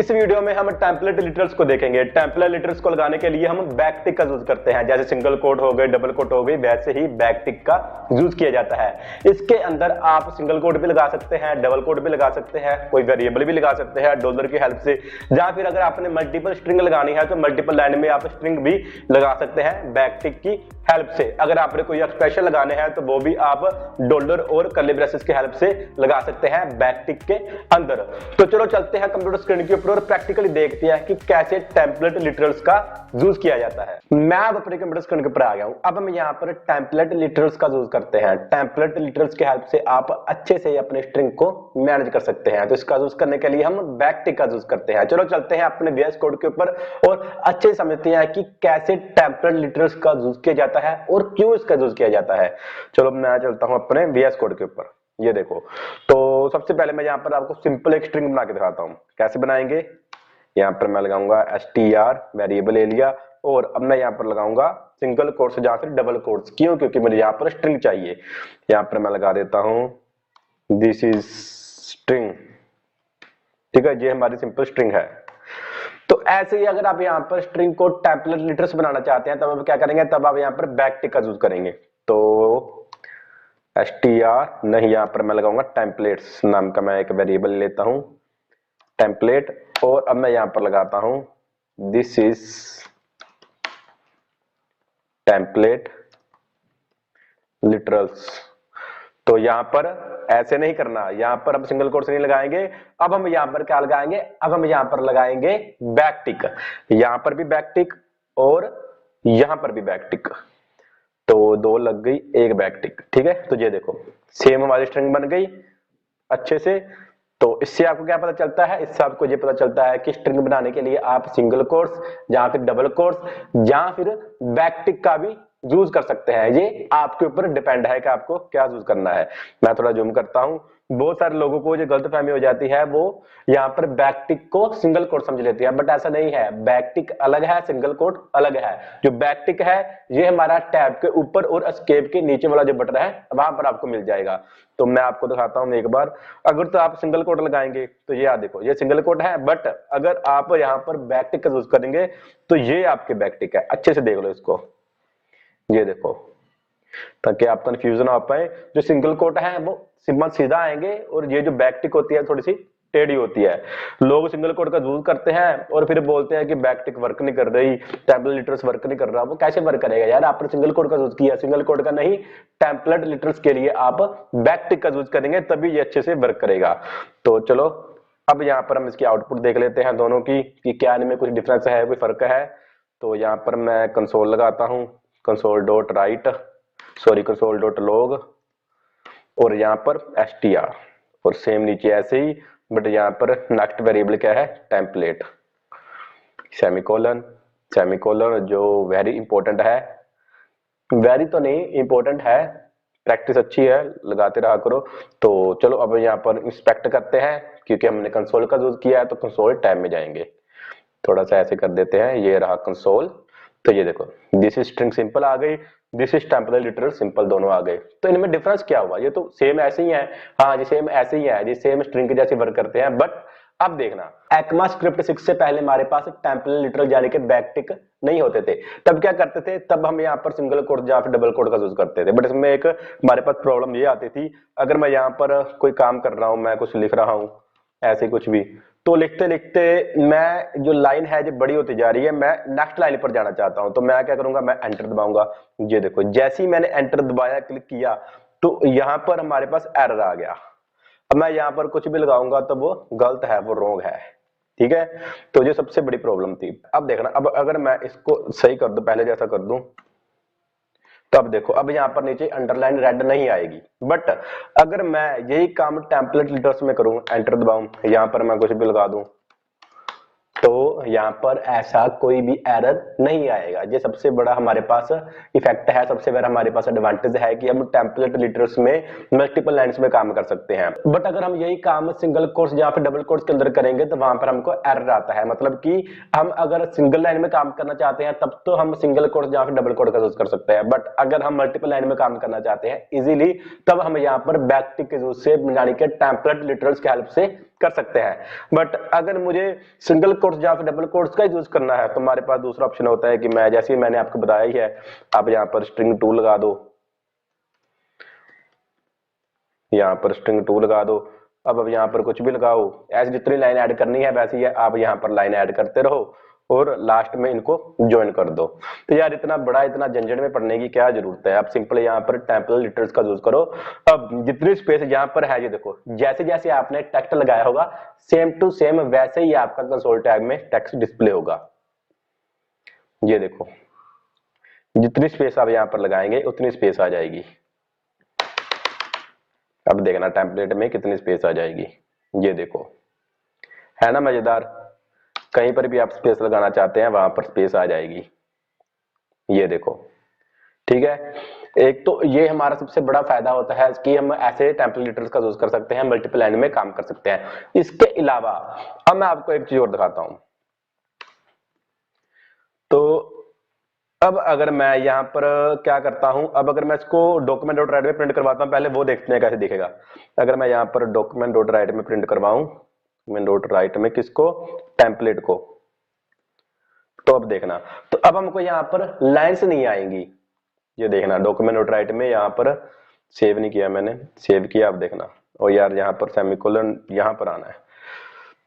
इस वीडियो में हम टेम्पलेट लिटरल्स को देखेंगे। टेम्पलेट लिटरल्स को लगाने के लिए हम बैक टिक का यूज करते हैं। जैसे सिंगल कोट हो गए, डबल कोट हो गई, वैसे ही बैक टिक का यूज किया जाता है। इसके अंदर आप सिंगल कोट भी लगा सकते हैं, डबल कोट भी लगा सकते हैं, कोई वेरिएबल भी लगा सकते हैं डॉलर की हेल्प से, या फिर अगर आपने मल्टीपल स्ट्रिंग लगानी है तो मल्टीपल लाइन में आप स्ट्रिंग भी लगा सकते हैं बैक टिक की हेल्प से। अगर आपने कोई एक्सप्रेशन लगाने हैं तो वो भी आप डॉलर और कर्ली ब्रेसेस की हेल्प से लगा सकते हैं बैक टिक के अंदर। तो चलो चलते हैं कंप्यूटर स्क्रीन के ऊपर और प्रैक्टिकली देखते हैं कि कैसे टेम्पलेट लिटरल्स का यूज किया जाता है। मैं अब अपने कंप्यूटर स्क्रीन के ऊपर आ गया हूं। अब हम यहां पर टेम्पलेट लिटरल्स का यूज करते हैं। टेम्पलेट लिटरल्स की हेल्प से आप अच्छे से अपने स्ट्रिंग को मैनेज कर सकते हैं। तो इसका यूज करने के लिए हम बैक टिक का यूज करते हैं। चलो चलते हैं अपने VS कोड के ऊपर और अच्छे से समझते हैं कि कैसे टेम्पलेट लिटरल्स का यूज किया जाता है और क्यों इसका यूज किया जाता है। चलो मैं चलता हूं अपने VS कोड के ऊपर। ये देखो, तो सबसे पहले मैं यहां पर आपको सिंपल एक स्ट्रिंग बना के दिखाता हूं कैसे बनाएंगे। यहां पर मैं लगाऊंगा str वेरिएबल ले लिया और अब मैं यहां पर लगाऊंगा सिंगल कोट्स या फिर डबल कोट्स। क्यों? क्योंकि मुझे यहां पर स्ट्रिंग चाहिए। यहां पर मैं लगा देता हूं दिस इज स्ट्रिंग। ठीक है, ये हमारी सिंपल स्ट्रिंग है। तो ऐसे ही अगर आप यहाँ पर स्ट्रिंग को टेम्पलेट लिटरल्स बनाना चाहते हैं तब आप क्या करेंगे, तब आप यहाँ पर बैक टिक का यूज करेंगे। तो str नहीं, यहाँ पर मैं लगाऊंगा टेम्पलेट्स नाम का, मैं एक वेरिएबल लेता हूं टेम्पलेट और अब मैं यहाँ पर लगाता हूं दिस इज टेम्पलेट लिटरल्स। तो यहां पर ऐसे नहीं करना, यहां पर हम सिंगल कोट्स नहीं लगाएंगे। अब हम यहां पर क्या लगाएंगे, अब हम यहां पर लगाएंगे बैक टिक। यहां पर भी बैक टिक और यहां पर भी बैक टिक, तो दो लग गई, एक बैक टिक। ठीक है, तो ये देखो सेम हमारी स्ट्रिंग बन गई अच्छे से। तो इससे आपको क्या पता चलता है, इससे आपको ये पता चलता है कि स्ट्रिंग बनाने के लिए आप सिंगल कोट्स या फिर डबल कोट्स या फिर बैक टिक का भी यूज कर सकते हैं। ये आपके ऊपर डिपेंड है कि आपको क्या यूज करना है। मैं थोड़ा जूम करता हूं। बहुत सारे लोगों को जो गलतफहमी हो जाती है वो यहाँ पर बैक टिक को सिंगल कोट समझ लेती है, बट ऐसा नहीं है। बैक टिक अलग है, सिंगल कोट अलग है। जो बैक टिक है ये हमारा टैब के ऊपर और एस्केप के नीचे वाला जो बटन है वहां पर आपको मिल जाएगा। तो मैं आपको दिखाता हूं एक बार। अगर तो आप सिंगल कोट लगाएंगे तो ये देखो ये सिंगल कोट है, बट अगर आप यहाँ पर बैक टिक का यूज करेंगे तो ये आपके बैक टिक है। अच्छे से देख लो इसको, ये देखो, ताकि आप कंफ्यूजन ना हो पाए। जो सिंगल कोट है वो सिंपल सीधा आएंगे और ये जो बैक टिक होती है थोड़ी सी टेढ़ी होती है। लोग सिंगल कोट का यूज करते हैं और फिर बोलते हैं कि बैक टिक वर्क नहीं कर रही, टेम्पलेट लिटरल्स वर्क नहीं कर रहा। वो कैसे वर्क करेगा यार, आपने सिंगल कोट का यूज किया, सिंगल कोट का नहीं। टेम्पलेट लिटरल्स के लिए आप बैक टिक का यूज करेंगे तभी ये अच्छे से वर्क करेगा। तो चलो अब यहाँ पर हम इसकी आउटपुट देख लेते हैं दोनों की कि क्या इनमें कुछ डिफरेंस है, कोई फर्क है। तो यहाँ पर मैं कंसोल लगाता हूँ, console dot right, sorry console dot log, और यहाँ पर str और सेम नीचे ऐसे ही, बट यहाँ पर नेक्स्ट वेरिएबल क्या है, टेम्पलेट, सेमीकोलन, सेमीकोलन जो वेरी इंपॉर्टेंट है। वेरी तो नहीं, इंपॉर्टेंट है, प्रैक्टिस अच्छी है, लगाते रहा करो। तो चलो अब यहाँ पर इंस्पेक्ट करते हैं, क्योंकि हमने कंसोल का यूज किया है तो कंसोल टैब में जाएंगे। थोड़ा सा ऐसे कर देते हैं, ये रहा कंसोल। तो ये देखो दिस इज स्ट्रिंग सिंपल आ गई, this is template literal simple, दोनों आ गए। तो इनमें डिफरेंस क्या हुआ, ये तो सेम ऐसे ही है। हाँ जी सेम ऐसे ही है, ये सेम स्ट्रिंग के जैसे वर्क करते हैं। बट अब देखना, ECMAScript 6 से पहले हमारे पास टेम्पलेट लिटरल यानी कि बैक टिक नहीं होते थे। तब क्या करते थे, तब हम यहाँ पर सिंगल कोट या फिर डबल कोट का यूज करते थे। बट इसमें एक हमारे पास प्रॉब्लम ये आती थी, अगर मैं यहाँ पर कोई काम कर रहा हूँ, मैं कुछ लिख रहा हूँ ऐसे कुछ भी, तो लिखते लिखते मैं जो लाइन है जो बड़ी होती जा रही है, मैं नेक्स्ट लाइन पर जाना चाहता हूं। तो मैं क्या करूंगा, मैं एंटर दबाऊंगा। ये देखो जैसे ही मैंने एंटर दबाया, क्लिक किया, तो यहां पर हमारे पास एरर आ गया। अब मैं यहां पर कुछ भी लगाऊंगा तो वो गलत है, वो रॉन्ग है। ठीक है, तो ये सबसे बड़ी प्रॉब्लम थी। अब देखना, अब अगर मैं इसको सही कर दूं, पहले जैसा कर दूं, तो अब देखो अब यहाँ पर नीचे अंडरलाइन रेड नहीं आएगी। बट अगर मैं यही काम टेम्पलेट लिटरल्स में करूं, एंटर दबाऊं, यहां पर मैं कुछ भी लगा दूं, तो यहां पर ऐसा कोई भी एरर नहीं आएगा। ये सबसे बड़ा हमारे पास इफेक्ट है, सबसे बड़ा हमारे पास एडवांटेज है कि हम टेम्पलेट लिटरल्स में मल्टीपल लाइंस में काम कर सकते हैं। बट अगर हम यही काम सिंगल कोट्स या फिर डबल कोट्स के अंदर करेंगे तो वहां पर हमको एरर आता है। मतलब कि हम अगर सिंगल लाइन में काम करना चाहते हैं तब तो हम सिंगल कोट्स या फिर डबल कोट का यूज कर सकते हैं, बट अगर हम मल्टीपल लाइन में काम करना चाहते हैं इजीली, तब हम यहाँ पर बैक टिक के यूज से यानी कि टेम्पलेट लिटरल्स की हेल्प से कर सकते हैं। बट अगर मुझे सिंगल कोट्स या फिर डबल कोट्स का यूज करना है तो हमारे पास दूसरा ऑप्शन होता है कि मैं जैसे ही मैंने आपको बताया ही है, आप यहाँ पर स्ट्रिंग 2 लगा दो, यहाँ पर स्ट्रिंग 2 लगा दो। अब यहाँ पर कुछ भी लगाओ, ऐसे जितनी लाइन ऐड करनी है वैसे ही आप यहाँ पर लाइन ऐड करते रहो और लास्ट में इनको ज्वाइन कर दो। तो यार इतना बड़ा इतना झंझट में पढ़ने की क्या जरूरत है, आप सिंपल यहाँ पर टेम्पलेट लिटर्स का यूज करो। अब जितनी स्पेस यहाँ पर है, ये देखो जैसे जैसे आपने टेक्स्ट लगाया होगा सेम टू सेम वैसे ही आपका कंसोल टैब में टेक्स्ट डिस्प्ले होगा। ये देखो जितनी स्पेस आप यहाँ पर लगाएंगे उतनी स्पेस आ जाएगी। अब देखना टेम्पलेट में कितनी स्पेस आ जाएगी, ये देखो, है ना मजेदार। कहीं पर भी आप स्पेस लगाना चाहते हैं वहां पर स्पेस आ जाएगी, ये देखो। ठीक है, एक तो ये हमारा सबसे बड़ा फायदा होता है कि हम ऐसे टेम्पलेट्स का यूज कर सकते हैं, मल्टीपल लाइन में काम कर सकते हैं। इसके अलावा अब मैं आपको एक चीज और दिखाता हूं। तो अब अगर मैं यहाँ पर क्या करता हूं, अब अगर मैं इसको डॉक्यूमेंट डॉट राइट में प्रिंट करवाता हूं, पहले वो देखते हैं कैसे दिखेगा। अगर मैं यहाँ पर डॉक्यूमेंट डॉट राइट में प्रिंट करवाऊं, डॉक्यूमेंट डॉट राइट में किसको, टेम्पलेट को, तो अब देखना, तो अब हमको यहाँ पर लाइंस नहीं आएंगी। ये देखना डॉक्यूमेंट डॉट राइट में यहाँ पर सेव नहीं किया मैंने, सेव किया, अब देखना, और यार यहाँ पर सेमीकोलन यहाँ पर आना है।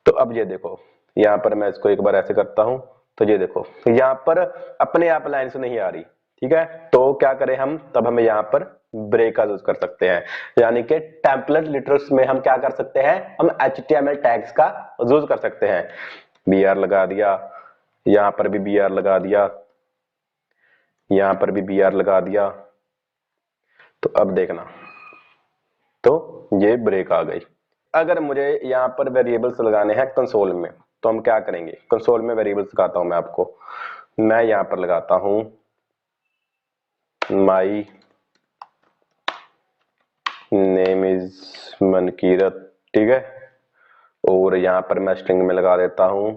तो अब ये देखो यहाँ पर मैं इसको एक बार ऐसे करता हूं, तो ये देखो यहाँ पर अपने आप लाइंस नहीं आ रही। ठीक है, तो क्या करें हम, तब हमें यहाँ पर ब्रेक का यूज कर सकते हैं, यानी कि टेम्पलेट लिटर्स में हम क्या कर सकते हैं, हम HTML टैग्स का यूज कर सकते हैं। BR लगा दिया, यहां पर भी BR लगा दिया, यहां पर भी BR लगा दिया। तो अब देखना, तो ये ब्रेक आ गई। अगर मुझे यहाँ पर वेरिएबल्स लगाने हैं कंसोल में, तो हम क्या करेंगे, कंसोल में वेरिएबल्स लगाता हूं मैं आपको, मैं यहाँ पर लगाता हूं माई नेम इज मनकीरत। ठीक है, और यहाँ पर मैं स्ट्रिंग में लगा देता हूं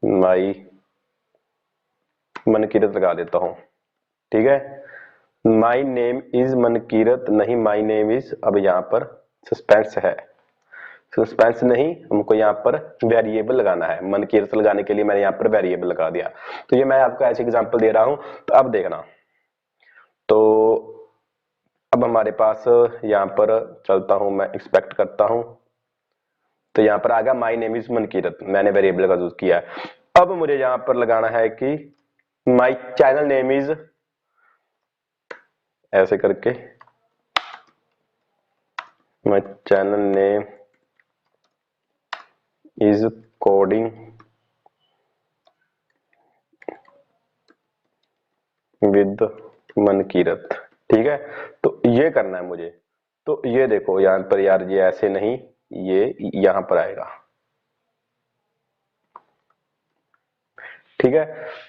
माई मनकीरत लगा देता हूं। ठीक है, माई नेम इज मनकीरत नहीं, माई नेम इज, अब यहाँ पर सस्पेंस है, सस्पेंस नहीं, हमको यहाँ पर वेरिएबल लगाना है। मनकीरत लगाने के लिए मैंने यहाँ पर वेरिएबल लगा दिया। तो ये मैं आपको ऐसे एग्जांपल दे रहा हूं, तो अब देखना, तो अब हमारे पास यहाँ पर चलता हूं, मैं एक्सपेक्ट करता हूं, तो यहाँ पर आ गया माई नेम इज मनकीरत, मैंने वेरिएबल का यूज किया है। अब मुझे यहाँ पर लगाना है कि माई चैनल नेम इज, ऐसे करके my channel name is coding with Mankirat. ठीक है, तो ये करना है मुझे। तो ये देखो यहाँ पर यार, ये ऐसे नहीं, ये यहां पर आएगा। ठीक है,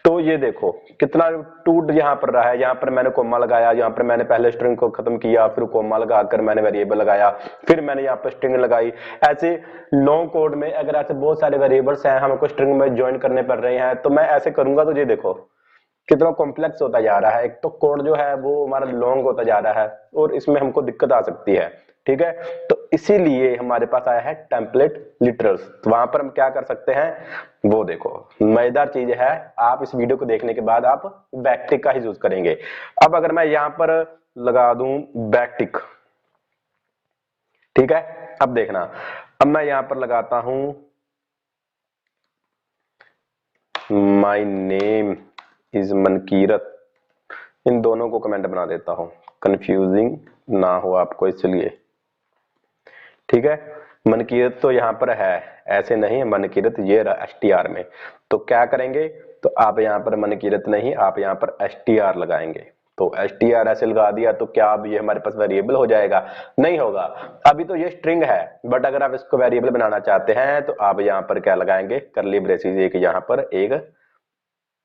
तो ये देखो कितना टूट यहाँ पर रहा है। यहाँ पर मैंने कोमा लगाया, यहाँ पर मैंने पहले स्ट्रिंग को खत्म किया, फिर कोमा लगाकर मैंने वेरिएबल लगाया, फिर मैंने यहाँ पर स्ट्रिंग लगाई। ऐसे लॉन्ग कोड में अगर ऐसे बहुत सारे वेरिएबल्स हैं, हमको स्ट्रिंग में ज्वाइन करने पड़ रहे हैं, तो मैं ऐसे करूंगा, तो ये देखो कितना कॉम्प्लेक्स होता जा रहा है। एक तो कोड जो है वो हमारा लॉन्ग होता जा रहा है और इसमें हमको दिक्कत आ सकती है। ठीक है, तो इसीलिए हमारे पास आया है टेम्पलेट लिटरल्स। तो वहां पर हम क्या कर सकते हैं, वो देखो मजेदार चीज है। आप इस वीडियो को देखने के बाद आप बैकटिक का ही यूज करेंगे। अब अगर मैं यहां पर लगा दूं बैकटिक, ठीक है, अब देखना, अब मैं यहां पर लगाता हूं माय नेम इज मनकीरत, इन दोनों को कमेंट बना देता हूं, कंफ्यूजिंग ना हो आपको इसलिए। ठीक है, मनकीरत तो यहां पर है, ऐसे नहीं, मनकीरत ये रहा STR में। तो क्या करेंगे, तो आप यहां पर मनकीरत नहीं, आप यहां पर STR लगाएंगे। तो STR ऐसे लगा दिया, तो क्या अब ये हमारे पास वेरिएबल हो जाएगा? नहीं होगा, अभी तो ये स्ट्रिंग है। बट अगर आप इसको वेरिएबल बनाना चाहते हैं तो आप यहां पर क्या लगाएंगे, करली ब्रेसेस, एक यहां पर एक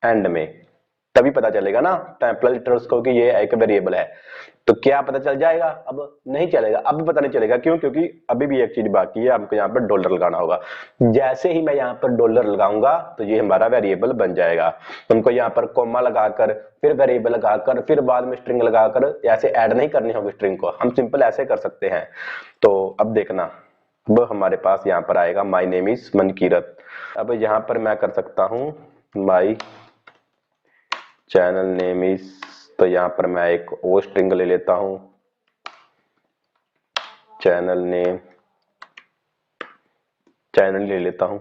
एंड में, तभी पता चलेगा ना टेम्परल लिटरल्स को कि ये एक वेरिएबल है। तो क्या पता चल जाएगा? अब नहीं चलेगा, अब भी पता नहीं चलेगा। क्यों? क्योंकि अभी भी एक चीज बाकी है, हमको यहाँ पर डॉलर लगाना होगा। जैसे ही मैं यहाँ पर डॉलर लगाऊंगा तो ये हमारा वेरिएबल बन जाएगा। हमको यहाँ पर कॉमा लगाकर, फिर वेरिएबल लगाकर, फिर बाद में स्ट्रिंग लगाकर ऐसे ऐड नहीं करनी होगी स्ट्रिंग को, हम सिंपल ऐसे कर सकते हैं। तो अब देखना, अब हमारे पास यहाँ पर आएगा माई नेम इज मनकीरत। अब यहाँ पर मैं कर सकता हूँ माई चैनल नेम इज, तो यहां पर मैं एक ओ स्ट्रिंग ले लेता हूं, चैनल नेम, चैनल ले लेता हूं,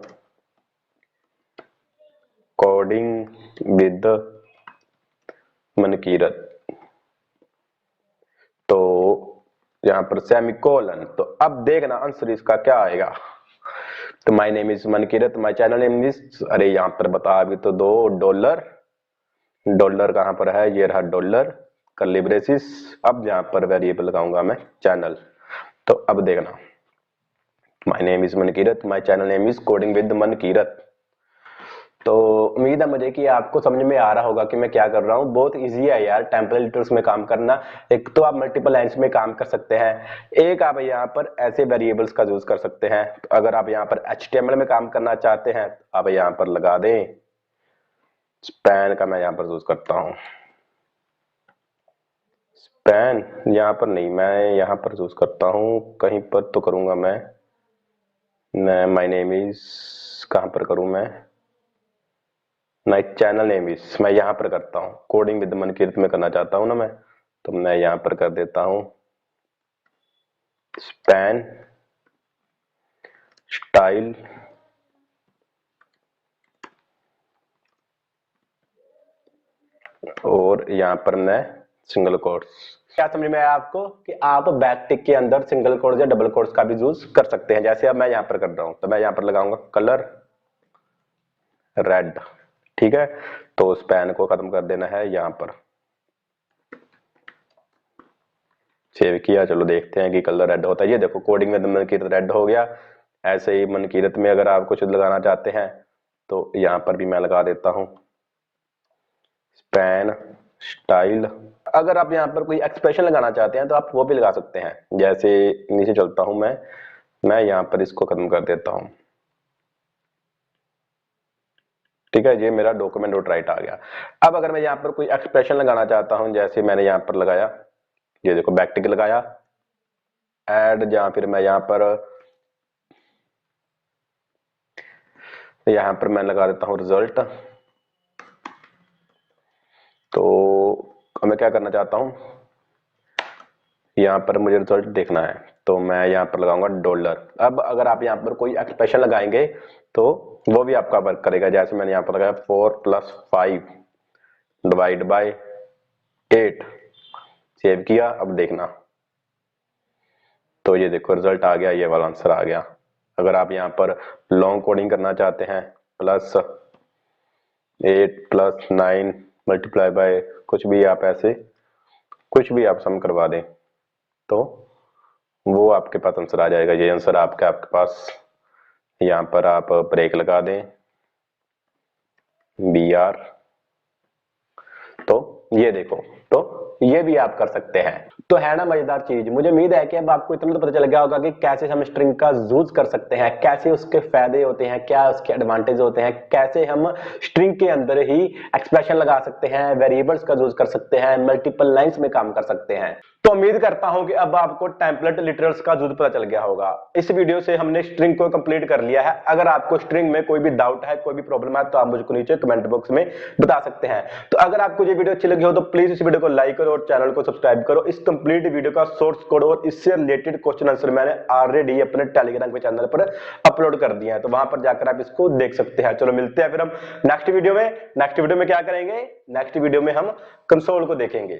कोडिंग विद मनकीरत। तो यहां पर सेमीकोलन। तो अब देखना आंसर इसका क्या आएगा। तो my name is Mankirat, my channel name is, अरे यहां पर बता भी तो दो, डॉलर, डॉलर कहां पर है, ये रहा डॉलर, कर्ली ब्रेसिस। अब यहां पर वेरिएबल लगाऊंगा मैं चैनल। तो अब देखना, my name is Mankirat, my channel name is coding with Mankirat. तो उम्मीद है मुझे कि आपको समझ में आ रहा होगा कि मैं क्या कर रहा हूँ। बहुत इजी है यार टेम्परल लिटरल्स में काम करना। एक तो आप मल्टीपल लाइन्स में काम कर सकते हैं, एक आप यहाँ पर ऐसे वेरिएबल्स का यूज कर सकते हैं। तो अगर आप यहाँ पर HTML में काम करना चाहते हैं तो आप यहाँ पर लगा दें स्पैन का, मैं यहाँ पर यूज करता हूँ स्पैन, यहाँ पर नहीं, मैं यहाँ पर यूज करता हूँ, कहीं पर तो करूंगा मैं माय नेम इज, कहां पर करूं मैं, माय चैनल नेम इज, मैं यहां पर करता हूं, कोडिंग विद मनकीरत में करना चाहता हूं ना मैं, तो मैं यहां पर कर देता हूं स्पैन स्टाइल और यहां पर मैं सिंगल कोट्स। क्या समझ में आया आपको कि आप बैकटिक के अंदर सिंगल कोट्स या डबल कोट्स का भी यूज कर सकते हैं। जैसे अब मैं यहां पर कर रहा हूं, तो मैं यहां पर लगाऊंगा कलर रेड, ठीक है। तो स्पैन को खत्म कर देना है, यहां पर सेव किया, चलो देखते हैं कि कलर रेड होता है। ये देखो कोडिंग में मनकीरत रेड हो गया। ऐसे ही मनकीरत में अगर आप कुछ लगाना चाहते हैं तो यहां पर भी मैं लगा देता हूं स्पैन स्टाइल। अगर आप यहां पर कोई एक्सप्रेशन लगाना चाहते हैं तो आप वो भी लगा सकते हैं। जैसे नीचे चलता हूं मैं यहां पर इसको खत्म कर देता हूं, ठीक है। ये मेरा डॉक्यूमेंट डॉट राइट आ गया। अब अगर मैं यहां पर कोई एक्सप्रेशन लगाना चाहता हूं, जैसे मैंने यहां पर लगाया, ये देखो बैकटिक लगाया, ऐड, या फिर मैं यहां पर मैं लगा देता हूं रिजल्ट। तो मैं क्या करना चाहता हूं, यहां पर मुझे रिजल्ट देखना है, तो मैं यहां पर लगाऊंगा डॉलर। अब अगर आप यहां पर कोई एक्सप्रेशन लगाएंगे तो वो भी आपका वर्क करेगा। जैसे मैंने यहां पर लगाया 4 + 5 डिवाइड बाय 8, सेव किया। अब देखना, तो ये देखो रिजल्ट आ गया, ये वाला आंसर आ गया। अगर आप यहाँ पर लॉन्ग कोडिंग करना चाहते हैं, +8 + 9 मल्टीप्लाई बाय कुछ भी, आप ऐसे कुछ भी आप सम करवा दें तो वो आपके पास आंसर आ जाएगा। ये आंसर आपके पास, यहाँ पर आप ब्रेक लगा दें BR, तो ये देखो, तो ये भी आप कर सकते हैं। तो है ना मजेदार चीज। मुझे उम्मीद है कि अब आपको इतना तो पता चल गया होगा कि कैसे हम स्ट्रिंग का यूज कर सकते हैं, कैसे उसके फायदे होते हैं, क्या उसके एडवांटेज होते हैं, कैसे हम स्ट्रिंग के अंदर ही एक्सप्रेशन लगा सकते हैं, वेरिएबल्स का यूज कर सकते हैं, मल्टीपल लाइंस में काम कर सकते हैं। तो उम्मीद करता हूं कि अब आपको टेम्पलेट लिटरल्स का यूज पता चल गया होगा। इस वीडियो से हमने स्ट्रिंग को कंप्लीट कर लिया है। अगर आपको स्ट्रिंग में कोई भी डाउट है, कोई भी प्रॉब्लम है, तो आप मुझको नीचे कमेंट बॉक्स में बता सकते हैं। तो अगर आपको ये वीडियो अच्छी लगी हो तो प्लीज इस वीडियो को लाइक करो और चैनल को सब्सक्राइब करो। इस कंप्लीट वीडियो का सोर्स कोड और इससे रिलेटेड क्वेश्चन आंसर मैंने ऑलरेडी अपने टेलीग्राम के चैनल पर अपलोड कर दिया है, तो वहां पर जाकर आप इसको देख सकते हैं। चलो मिलते हैं फिर हम नेक्स्ट वीडियो में। नेक्स्ट वीडियो में क्या करेंगे, नेक्स्ट वीडियो में हम कंसोल को देखेंगे।